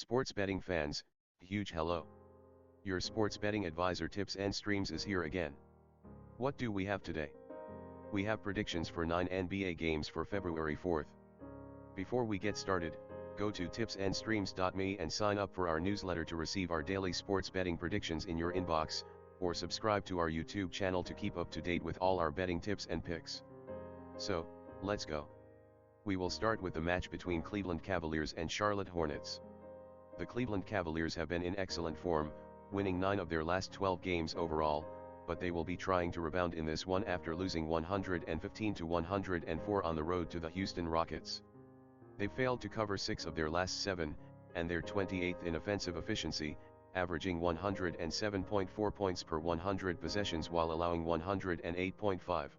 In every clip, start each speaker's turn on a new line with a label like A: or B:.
A: Sports betting fans, huge hello. Your sports betting advisor Tips and Streams is here again. What do we have today? We have predictions for 9 NBA games for February 4th. Before we get started, go to tipsandstreams.me and sign up for our newsletter to receive our daily sports betting predictions in your inbox, or subscribe to our YouTube channel to keep up to date with all our betting tips and picks. So, let's go. We will start with the match between Cleveland Cavaliers and Charlotte Hornets. The Cleveland Cavaliers have been in excellent form, winning 9 of their last 12 games overall, but they will be trying to rebound in this one after losing 115-104 on the road to the Houston Rockets. They failed to cover 6 of their last 7, and they're 28th in offensive efficiency, averaging 107.4 points per 100 possessions while allowing 108.5.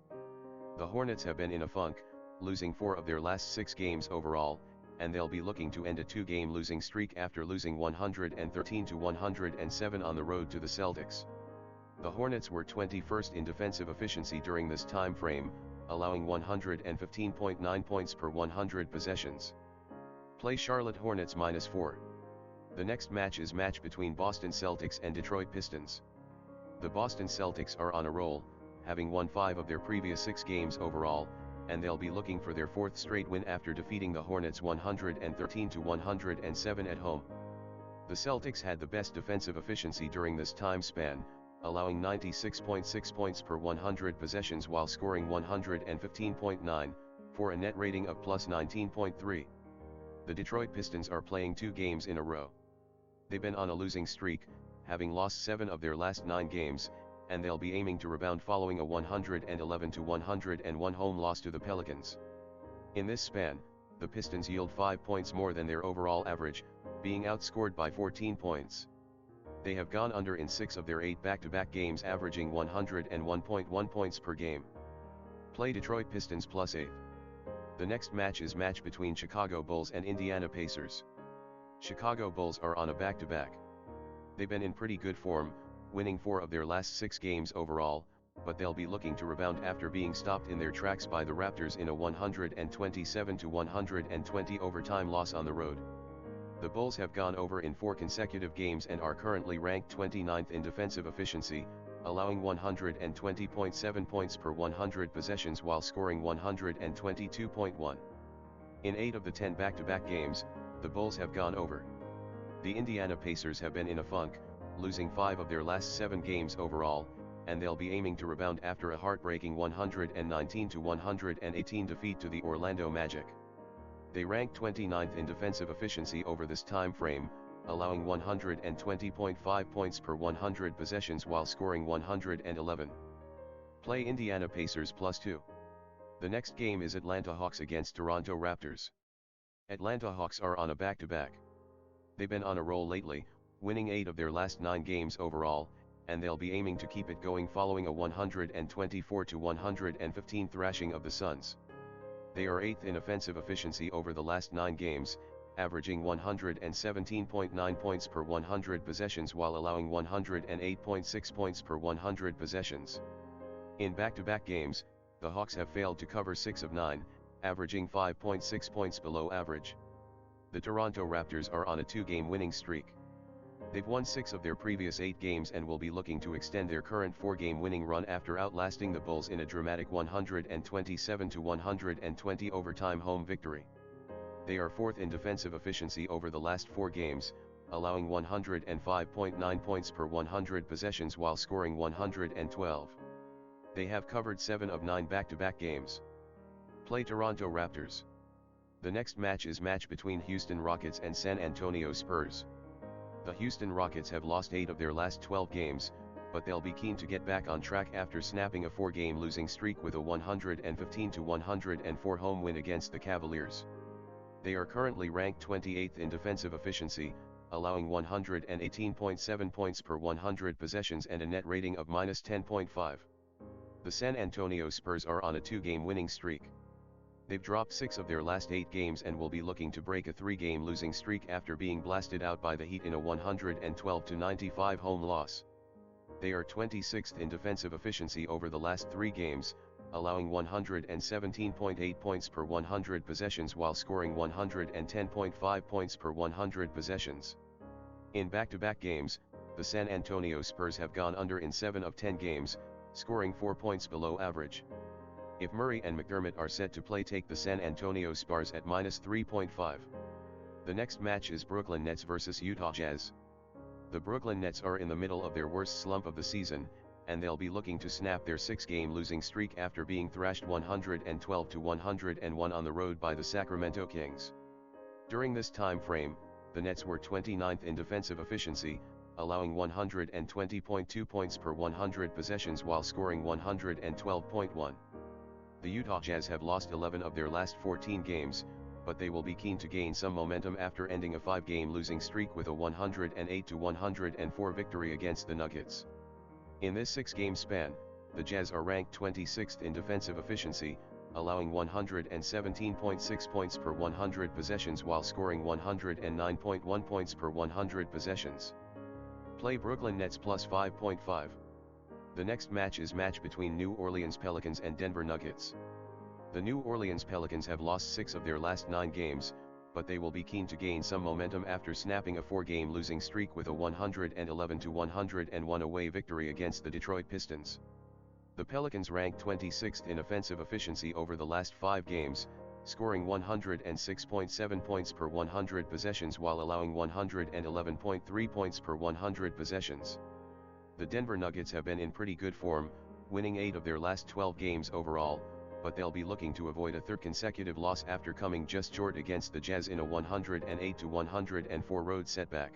A: The Hornets have been in a funk, losing 4 of their last 6 games overall, and they'll be looking to end a 2-game losing streak after losing 113-107 on the road to the Celtics. The Hornets were 21st in defensive efficiency during this time frame, allowing 115.9 points per 100 possessions. Play Charlotte Hornets -4. The next match is between Boston Celtics and Detroit Pistons. The Boston Celtics are on a roll, having won 5 of their previous 6 games overall, and they'll be looking for their 4th straight win after defeating the Hornets 113-107 at home. The Celtics had the best defensive efficiency during this time span, allowing 96.6 points per 100 possessions while scoring 115.9, for a net rating of plus 19.3. The Detroit Pistons are playing 2 games in a row. They've been on a losing streak, having lost 7 of their last 9 games, and they'll be aiming to rebound following a 111-101 home loss to the Pelicans. In this span, the Pistons yield 5 points more than their overall average, being outscored by 14 points. They have gone under in 6 of their 8 back-to-back games, averaging 101.1 points per game. Play Detroit Pistons +8. The next match is between Chicago Bulls and Indiana Pacers. Chicago Bulls are on a back-to-back. They've been in pretty good form, winning 4 of their last 6 games overall, but they'll be looking to rebound after being stopped in their tracks by the Raptors in a 127-120 overtime loss on the road. The Bulls have gone over in 4 consecutive games and are currently ranked 29th in defensive efficiency, allowing 120.7 points per 100 possessions while scoring 122.1. In 8 of the 10 back-to-back games, the Bulls have gone over. The Indiana Pacers have been in a funk, losing 5 of their last 7 games overall, and they'll be aiming to rebound after a heartbreaking 119-118 defeat to the Orlando Magic. They rank 29th in defensive efficiency over this time frame, allowing 120.5 points per 100 possessions while scoring 111. Play Indiana Pacers +2. The next game is Atlanta Hawks against Toronto Raptors. Atlanta Hawks are on a back-to-back. They've been on a roll lately, winning 8 of their last 9 games overall, and they'll be aiming to keep it going following a 124-115 thrashing of the Suns. They are 8th in offensive efficiency over the last 9 games, averaging 117.9 points per 100 possessions while allowing 108.6 points per 100 possessions. In back-to-back games, the Hawks have failed to cover 6 of 9, averaging 5.6 points below average. The Toronto Raptors are on a 2-game winning streak. They've won 6 of their previous 8 games and will be looking to extend their current 4-game winning run after outlasting the Bulls in a dramatic 127-120 overtime home victory. They are 4th in defensive efficiency over the last 4 games, allowing 105.9 points per 100 possessions while scoring 112. They have covered 7 of 9 back-to-back games. Play Toronto Raptors. The next match is between Houston Rockets and San Antonio Spurs. The Houston Rockets have lost 8 of their last 12 games, but they'll be keen to get back on track after snapping a 4-game losing streak with a 115-104 home win against the Cavaliers. They are currently ranked 28th in defensive efficiency, allowing 118.7 points per 100 possessions and a net rating of -10.5. The San Antonio Spurs are on a 2-game winning streak. They've dropped 6 of their last 8 games and will be looking to break a 3-game losing streak after being blasted out by the Heat in a 112-95 home loss. They are 26th in defensive efficiency over the last 3 games, allowing 117.8 points per 100 possessions while scoring 110.5 points per 100 possessions. In back-to-back games, the San Antonio Spurs have gone under in 7 of 10 games, scoring 4 points below average. If Murray and McDermott are set to play, take the San Antonio Spurs at -3.5. The next match is Brooklyn Nets vs Utah Jazz. The Brooklyn Nets are in the middle of their worst slump of the season, and they'll be looking to snap their 6-game losing streak after being thrashed 112-101 on the road by the Sacramento Kings. During this time frame, the Nets were 29th in defensive efficiency, allowing 120.2 points per 100 possessions while scoring 112.1. The Utah Jazz have lost 11 of their last 14 games, but they will be keen to gain some momentum after ending a 5-game losing streak with a 108-104 victory against the Nuggets. In this 6-game span, the Jazz are ranked 26th in defensive efficiency, allowing 117.6 points per 100 possessions while scoring 109.1 points per 100 possessions. Play Brooklyn Nets plus 5.5. The next match is match between New Orleans Pelicans and Denver Nuggets. The New Orleans Pelicans have lost 6 of their last 9 games, but they will be keen to gain some momentum after snapping a 4-game losing streak with a 111-101 away victory against the Detroit Pistons. The Pelicans rank 26th in offensive efficiency over the last 5 games, scoring 106.7 points per 100 possessions while allowing 111.3 points per 100 possessions. The Denver Nuggets have been in pretty good form, winning 8 of their last 12 games overall, but they'll be looking to avoid a 3rd consecutive loss after coming just short against the Jazz in a 108-104 road setback.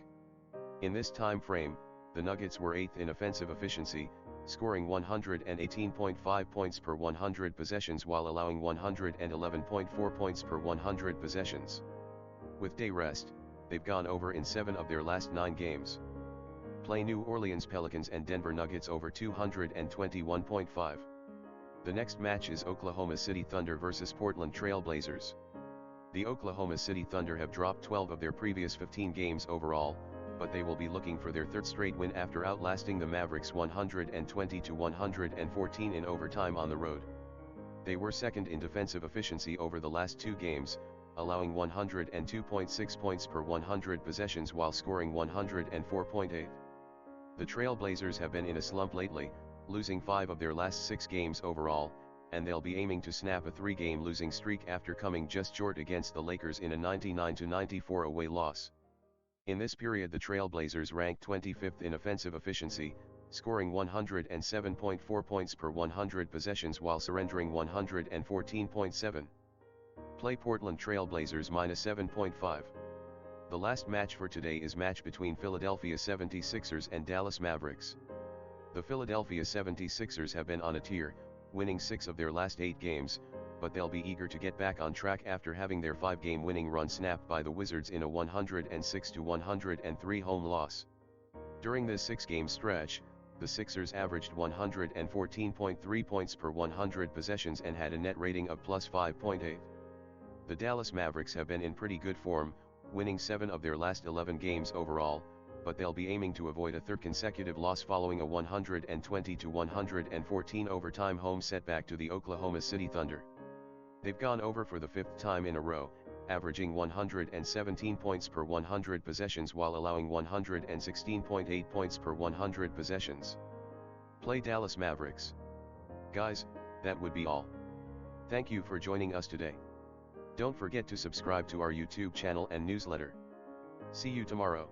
A: In this time frame, the Nuggets were 8th in offensive efficiency, scoring 118.5 points per 100 possessions while allowing 111.4 points per 100 possessions. With day rest, they've gone over in 7 of their last 9 games. Play New Orleans Pelicans and Denver Nuggets over 221.5. The next match is Oklahoma City Thunder vs Portland Trailblazers. The Oklahoma City Thunder have dropped 12 of their previous 15 games overall, but they will be looking for their 3rd straight win after outlasting the Mavericks 120-114 in overtime on the road. They were 2nd in defensive efficiency over the last 2 games, allowing 102.6 points per 100 possessions while scoring 104.8. The Trailblazers have been in a slump lately, losing 5 of their last 6 games overall, and they'll be aiming to snap a 3-game losing streak after coming just short against the Lakers in a 99-94 away loss. In this period, the Trailblazers ranked 25th in offensive efficiency, scoring 107.4 points per 100 possessions while surrendering 114.7. Play Portland Trailblazers -7.5. The last match for today is match between Philadelphia 76ers and Dallas Mavericks. The Philadelphia 76ers have been on a tear, winning 6 of their last 8 games, but they'll be eager to get back on track after having their 5-game winning run snapped by the Wizards in a 106-103 home loss. During this 6-game stretch, the Sixers averaged 114.3 points per 100 possessions and had a net rating of plus 5.8. The Dallas Mavericks have been in pretty good form, winning 7 of their last 11 games overall, but they'll be aiming to avoid a 3rd consecutive loss following a 120-114 overtime home setback to the Oklahoma City Thunder. They've gone over for the 5th time in a row, averaging 117 points per 100 possessions while allowing 116.8 points per 100 possessions. Play Dallas Mavericks. Guys, that would be all. Thank you for joining us today. Don't forget to subscribe to our YouTube channel and newsletter. See you tomorrow.